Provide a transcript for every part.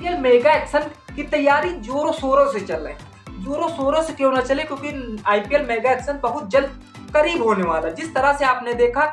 IPL mega action की तैयारी जोरों शोरों से चल रही है। जोरों शोरों से क्यों ना चले, क्योंकि आईपीएल मेगा एक्शन बहुत जल्द करीब होने वाला है। जिस तरह से आपने देखा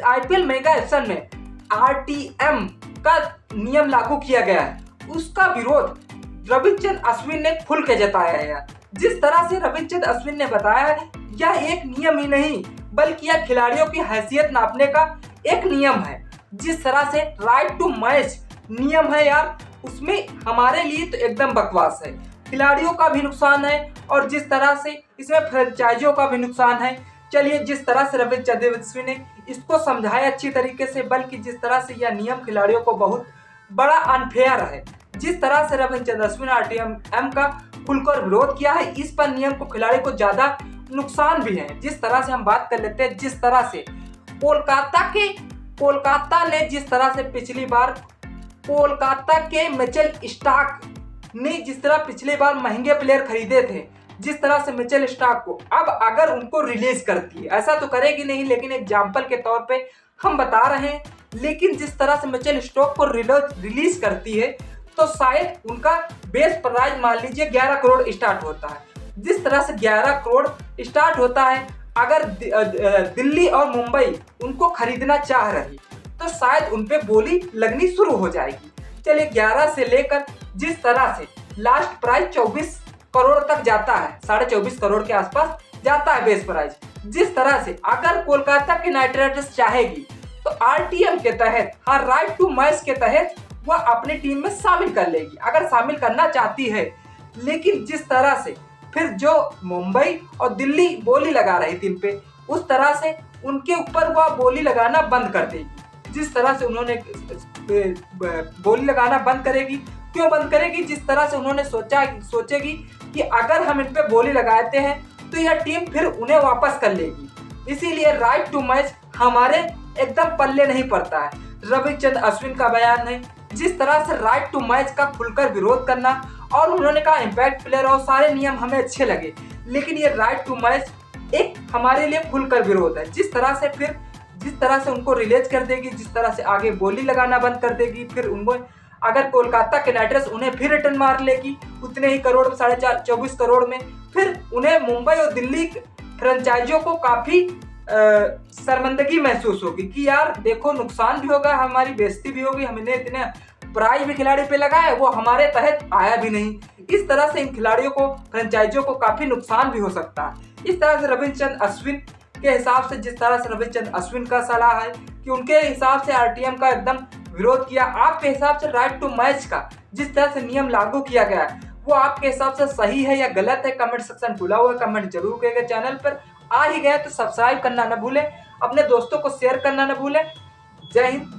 आईपीएल मेगा एक्शन में आरटीएम का नियम लागू किया गया है, उसका विरोध रविचंद्रन अश्विन ने खुल के जताया है। जिस तरह से रविचंद्रन अश्विन ने बताया है, यह एक नियम ही नहीं बल्कि यह खिलाड़ियों की हैसियत नापने का एक नियम है। जिस तरह से राइट टू मैच नियम है यार, उसमें हमारे लिए तो एकदम बकवास है। खिलाड़ियों का भी नुकसान है और जिस तरह से इसमें फ्रेंचाइजियों का भी नुकसान है। चलिए, जिस तरह से रविचंद्रन अश्विन ने इसको समझाया अच्छी तरीके से, बल्कि जिस तरह से यह नियम खिलाड़ियों को बहुत बड़ा अनफेयर है, जिस तरह से रविचंद्रन अश्विन आरटीएम का खुलकर विरोध किया है, इस पर नियम को खिलाड़ी को ज्यादा नुकसान भी है। जिस तरह से हम बात कर लेते हैं, जिस तरह से कोलकाता ने जिस तरह से पिछली बार कोलकाता के मिचेल स्टार्क ने जिस तरह पिछली बार महंगे प्लेयर खरीदे थे, जिस तरह से मिचेल स्टार्क को अब अगर उनको रिलीज करती है, ऐसा तो करेगी नहीं लेकिन एग्जाम्पल के तौर पे हम बता रहे हैं, लेकिन जिस तरह से मिचेल स्टार्क को रिलीज करती है तो शायद उनका बेस प्राइस मान लीजिए 11 करोड़ स्टार्ट होता है। जिस तरह से 11 करोड़ स्टार्ट होता है, अगर दिल्ली और मुंबई उनको खरीदना चाह रही तो शायद उनपे बोली लगनी शुरू हो जाएगी। चलिए, 11 से लेकर जिस तरह से लास्ट प्राइस 24 करोड़ तक जाता है, 24.5 करोड़ के आसपास जाता है बेस प्राइस। जिस तरह से अगर कोलकाता की नाइट राइडर्स चाहेगी तो आरटीएम के तहत, हाँ, राइट टू मैच के तहत वह अपनी टीम में शामिल कर लेगी अगर शामिल करना चाहती है। लेकिन जिस तरह से फिर जो मुंबई और दिल्ली बोली लगा रही थी इन पे, उस तरह से उनके ऊपर वह बोली लगाना बंद कर देगी। जिस तरह से उन्होंने बोली लगाना बंद करेगी, क्यों बंद करेगी? जिस तरह से उन्होंने सोचेगी कि अगर हम इन पे बोली लगाते हैं तो यह टीम फिर उन्हें वापस कर लेगी। इसीलिए राइट टू मैच हमारे एकदम पल्ले नहीं पड़ता है। रविचंद्रन अश्विन का बयान है, जिस तरह से राइट टू मैच का खुलकर विरोध करना, और उन्होंने कहा इम्पैक्ट प्लेयर और सारे नियम हमें अच्छे लगे, लेकिन ये राइट टू मैच एक हमारे लिए खुलकर विरोध है। जिस तरह से उनको रिलीज कर देगी, जिस तरह से आगे बोली लगाना बंद कर देगी, फिर उनको अगर कोलकाता के नाइट राइडर्स उन्हें फिर रिटर्न मार लेगी उतने ही करोड़, 24.5 करोड़ में, फिर उन्हें मुंबई और दिल्ली फ्रेंचाइजियों को काफी शर्मिंदगी महसूस होगी कि यार देखो, नुकसान भी होगा, हमारी बेइज्जती भी होगी, हमने इतने प्राइस भी खिलाड़ी पे लगाया, वो हमारे तहत आया भी नहीं। इस तरह से इन खिलाड़ियों को, फ्रेंचाइजियों को काफी नुकसान भी हो सकता है। इस तरह से रविचंद्रन अश्विन के हिसाब से, जिस तरह से रविचंद्रन अश्विन का सलाह है कि उनके हिसाब से आरटीएम का एकदम विरोध किया। आपके हिसाब से राइट टू मैच का जिस तरह से नियम लागू किया गया है, वो आपके हिसाब से सही है या गलत है? कमेंट सेक्शन खुला हुआ है, कमेंट जरूर करिएगा। चैनल पर आ ही गए तो सब्सक्राइब करना न भूलें, अपने दोस्तों को शेयर करना न भूलें। जय हिंद।